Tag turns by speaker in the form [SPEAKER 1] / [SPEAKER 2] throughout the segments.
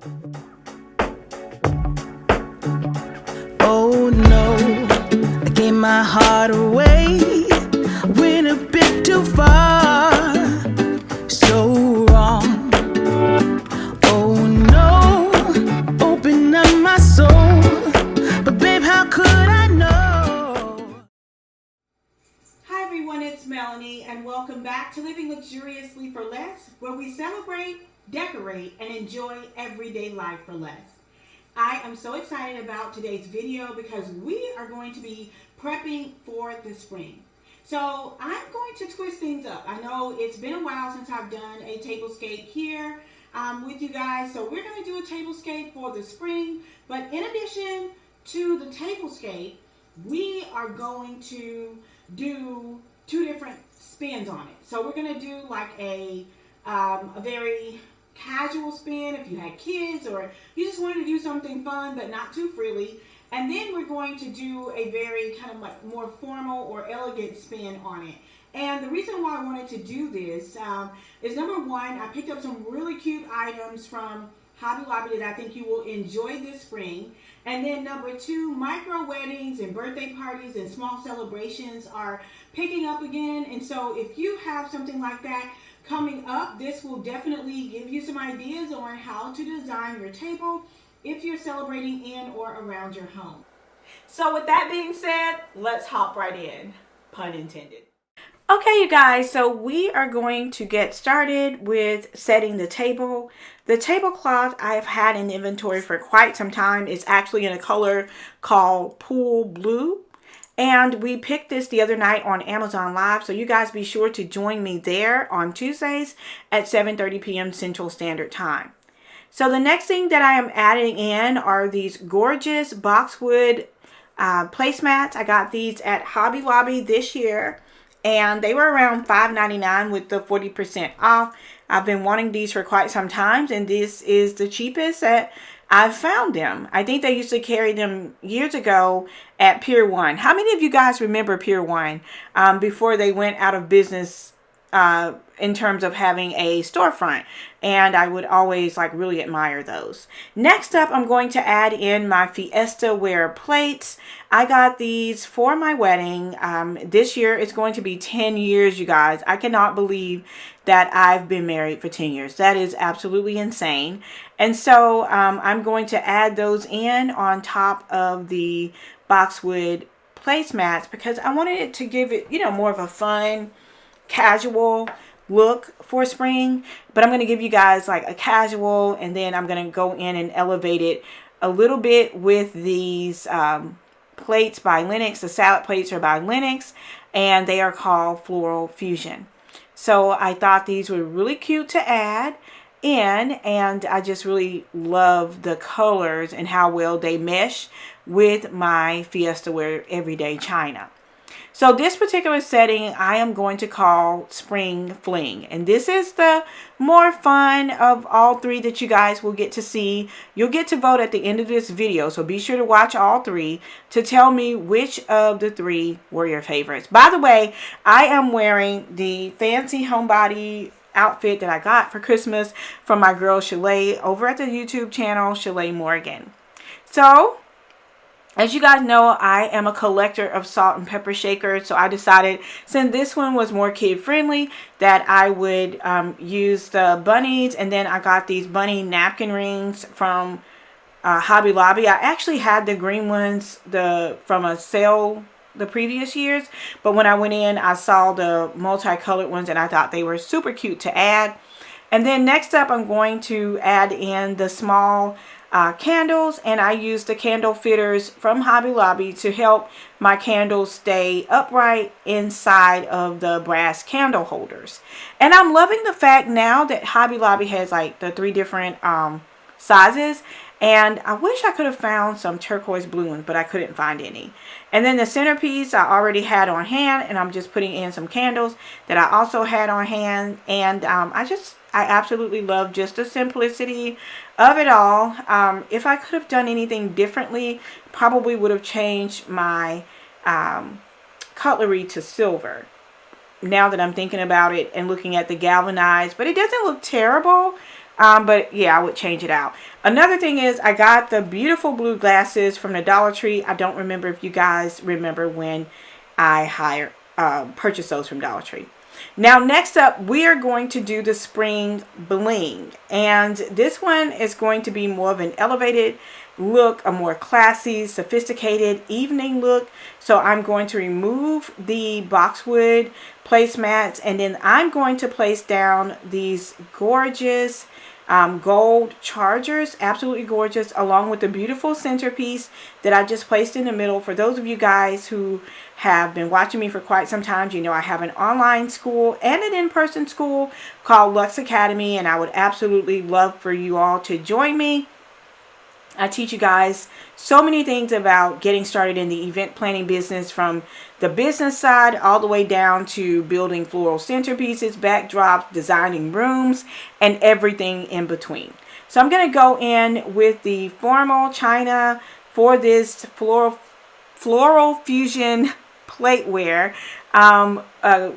[SPEAKER 1] Oh no, I gave my heart away, went a bit too far, so wrong. Oh no, open up my soul, but babe, how could I know?
[SPEAKER 2] Hi everyone, it's Melanie, and welcome back to Living Luxuriously for Less, where we celebrate, decorate, and enjoy everyday life for less. I am so excited about today's video because we are going to be prepping for the spring. So I'm going to twist things up. I know it's been a while since I've done a tablescape here with you guys. So we're going to do a tablescape for the spring. But in addition to the tablescape, we are going to do two different spins on it. So we're going to do like a very casual spin if you had kids or you just wanted to do something fun but not too frilly, and then we're going to do a very kind of like more formal or elegant spin on it. And the reason why I wanted to do this is, number one, I picked up some really cute items from Hobby Lobby that I think you will enjoy this spring. And then number two, micro weddings and birthday parties and small celebrations are picking up again. And so if you have something like that coming up, this will definitely give you some ideas on how to design your table if you're celebrating in or around your home. So with that being said, let's hop right in, pun intended. Okay, you guys, so we are going to get started with setting the table. The tablecloth I've had in inventory for quite some time. Is actually in a color called Pool Blue. And we picked this the other night on Amazon Live, so you guys be sure to join me there on Tuesdays at 7:30 p.m. Central Standard Time. So the next thing that I am adding in are these gorgeous boxwood placemats. I got these at Hobby Lobby this year, and they were around $5.99 with the 40% off. I've been wanting these for quite some time, and this is the cheapest that I've found them. I think they used to carry them years ago at Pier 1. How many of you guys remember Pier 1 before they went out of business in terms of having a storefront? And I would always like really admire those. Next up, I'm going to add in my Fiesta Ware plates. I got these for my wedding. This year it's going to be 10 years, you guys. I cannot believe that I've been married for 10 years. That is absolutely insane. And so I'm going to add those in on top of the boxwood placemats because I wanted it to give it, more of a fun, casual look for spring. But I'm going to give you guys like a casual, and then I'm going to go in and elevate it a little bit with these plates by Lennox. The salad plates are by Lennox, and they are called Floral Fusion. So I thought these were really cute to add in, and I just really love the colors and how well they mesh with my Fiesta Ware Everyday China. So this particular setting I am going to call Spring Fling. And this is the more fun of all three that you guys will get to see. You'll get to vote at the end of this video. So be sure to watch all three to tell me which of the three were your favorites. By the way, I am wearing the fancy homebody outfit that I got for Christmas from my girl Shalay over at the YouTube channel Shalay Morgan. So as you guys know, I am a collector of salt and pepper shakers, so I decided since this one was more kid-friendly that I would use the bunnies, and then I got these bunny napkin rings from Hobby Lobby. I actually had the green ones from a sale the previous years, but when I went in, I saw the multicolored ones, and I thought they were super cute to add. And then next up, I'm going to add in the small candles, and I use the candle fitters from Hobby Lobby to help my candles stay upright inside of the brass candle holders. And I'm loving the fact now that Hobby Lobby has like the 3 different sizes, and I wish I could have found some turquoise blue ones, but I couldn't find any. And then the centerpiece I already had on hand, and I'm just putting in some candles that I also had on hand. And I absolutely love just the simplicity of it all. If I could have done anything differently, probably would have changed my cutlery to silver. Now that I'm thinking about it and looking at the galvanized, but it doesn't look terrible. But yeah, I would change it out. Another thing is I got the beautiful blue glasses from the Dollar Tree. I don't remember if you guys remember when I purchased those from Dollar Tree. Now, next up, we are going to do the spring bling. And this one is going to be more of an elevated look, a more classy, sophisticated evening look. So I'm going to remove the boxwood placemats, and then I'm going to place down these gorgeous gold chargers, absolutely gorgeous, along with the beautiful centerpiece that I just placed in the middle. For those of you guys who have been watching me for quite some time, you know I have an online school and an in-person school called Lux Academy, and I would absolutely love for you all to join me. I teach you guys so many things about getting started in the event planning business, from the business side all the way down to building floral centerpieces, backdrops, designing rooms, and everything in between. So I'm going to go in with the formal china for this floral fusion plateware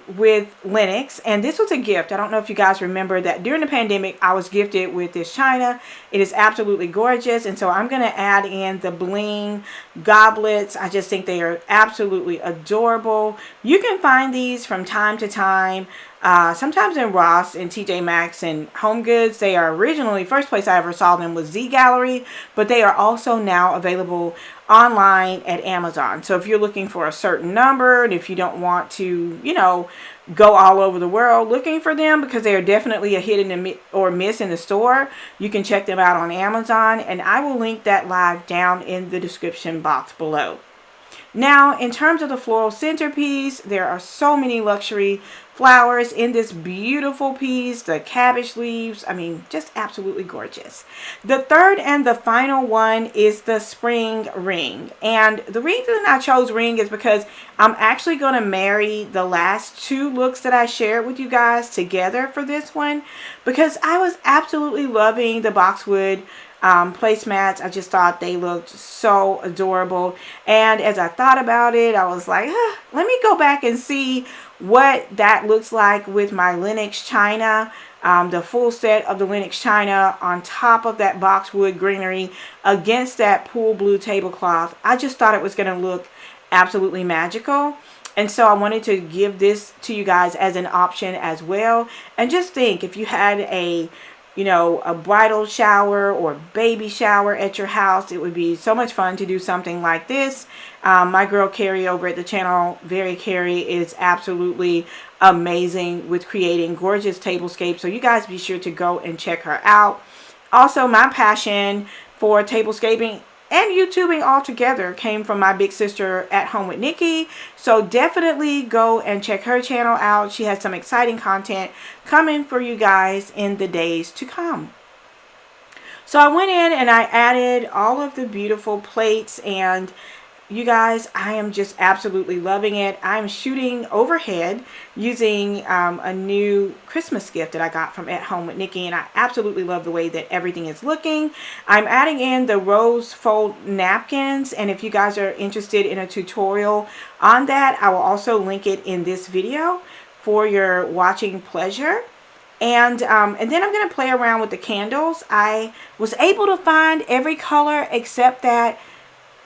[SPEAKER 2] with Linux, and this was a gift. I don't know if you guys remember that during the pandemic I was gifted with this china. It is absolutely gorgeous, and so I'm going to add in the bling goblets. I just think they are absolutely adorable. You can find these from time to time, sometimes in Ross and TJ Maxx and Home Goods. They are originally, first place I ever saw them was Z Gallery, but they are also now available online at Amazon. So if you're looking for a certain number, and if you don't want to, you know, go all over the world looking for them, because they are definitely a hit or miss in the store, you can check them out on Amazon, and I will link that live down in the description box below. Now, in terms of the floral centerpiece, there are so many luxury flowers in this beautiful piece. The cabbage leaves, I mean, just absolutely gorgeous. The third and the final one is the spring ring. And the reason I chose ring is because I'm actually going to marry the last two looks that I shared with you guys together for this one, because I was absolutely loving the boxwood placemats. I just thought they looked so adorable, and as I thought about it, I was like, let me go back and see what that looks like with my Linux china, the full set of the Linux china on top of that boxwood greenery against that pool blue tablecloth. I just thought it was going to look absolutely magical. And so I wanted to give this to you guys as an option as well. And just think, if you had a bridal shower or baby shower at your house, it would be so much fun to do something like this. My girl Carrie over at the channel, Very Carrie, is absolutely amazing with creating gorgeous tablescapes. So you guys be sure to go and check her out. Also, my passion for tablescaping and YouTubing altogether came from my big sister At Home with Nikki. So definitely go and check her channel out. She has some exciting content coming for you guys in the days to come. So I went in and I added all of the beautiful plates, and you guys, I am just absolutely loving it. I'm shooting overhead using a new Christmas gift that I got from At Home with Nikki, and I absolutely love the way that everything is looking. I'm adding in the rose fold napkins, and if you guys are interested in a tutorial on that, I will also link it in this video for your watching pleasure. And then I'm going to play around with the candles. I was able to find every color except that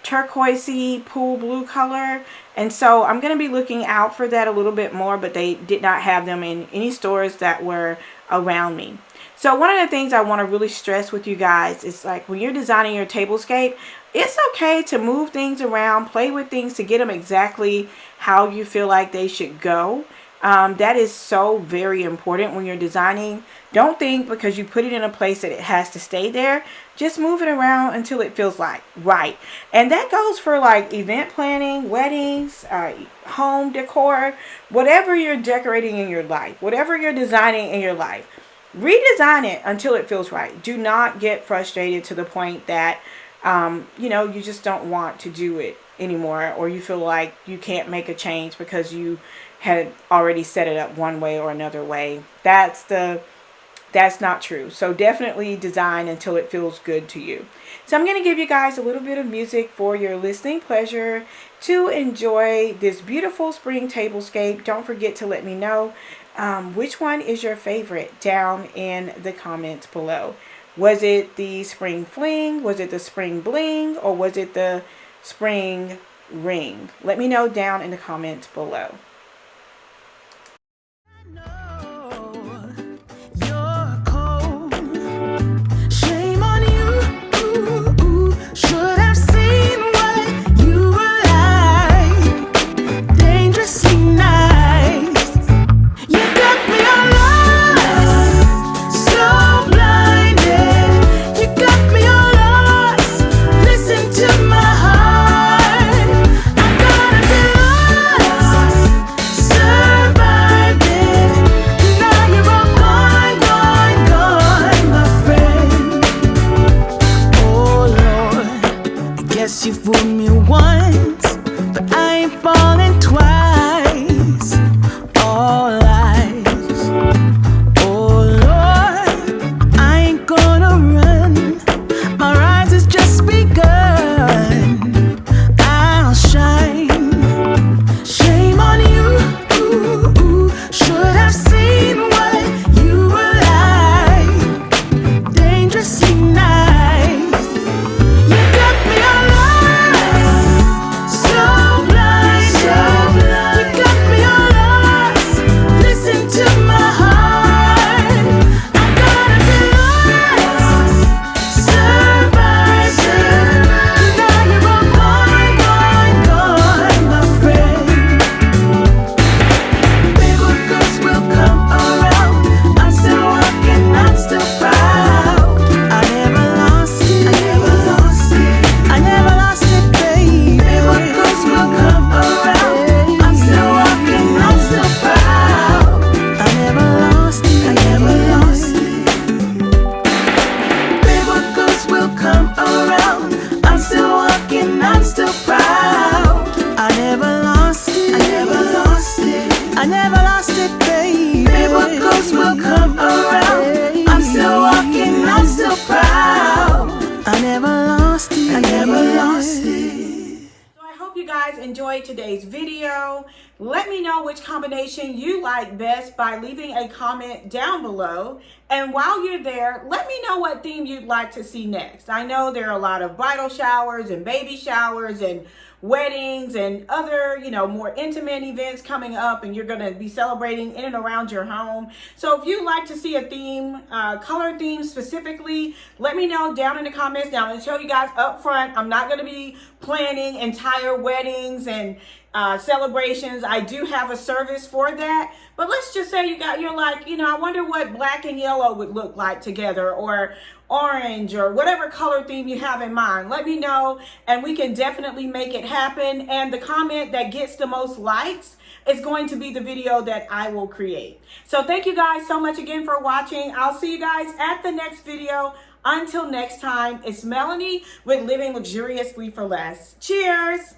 [SPEAKER 2] turquoisey pool blue color, and so I'm going to be looking out for that a little bit more, but they did not have them in any stores that were around me. So one of the things I want to really stress with you guys is, like, when you're designing your tablescape, it's okay to move things around, play with things to get them exactly how you feel like they should go. That is so very important when you're designing. Don't think because you put it in a place that it has to stay there. Just move it around until it feels like right. And that goes for like event planning, weddings, home decor, whatever you're decorating in your life, whatever you're designing in your life. Redesign it until it feels right. Do not get frustrated to the point that you just don't want to do it anymore, or you feel like you can't make a change because you had already set it up one way or another way. That's not true. So definitely design until it feels good to you. So I'm going to give you guys a little bit of music for your listening pleasure to enjoy this beautiful spring tablescape. Don't forget to let me know Which one is your favorite? Down in the comments below. Was it the spring fling? Was it the spring bling? Or was it the spring ring? Let me know down in the comments below.
[SPEAKER 1] You fooled me once, but I ain't falling twice. All lies. Oh Lord, I ain't gonna run. My rise has just begun. I'll shine. Shame on you. Should have seen what you were like. Dangerously nice. You got me all
[SPEAKER 2] enjoyed today's video. Let me know which combination you like best by leaving a comment down below. And while you're there, let me know what theme you'd like to see next. I know there are a lot of bridal showers and baby showers and weddings and other, more intimate events coming up, and you're going to be celebrating in and around your home. So if you'd like to see a theme, color theme specifically, let me know down in the comments. Now, I'm going to tell you guys up front, I'm not going to be planning entire weddings and celebrations. I do have a service for that, but let's just say you're like, I wonder what black and yellow would look like together, or orange, or whatever color theme you have in mind. Let me know and we can definitely make it happen. And the comment that gets the most likes is going to be the video that I will create. So thank you guys so much again for watching. I'll see you guys at the next video. Until next time, it's Melanie with Living Luxuriously for Less. Cheers!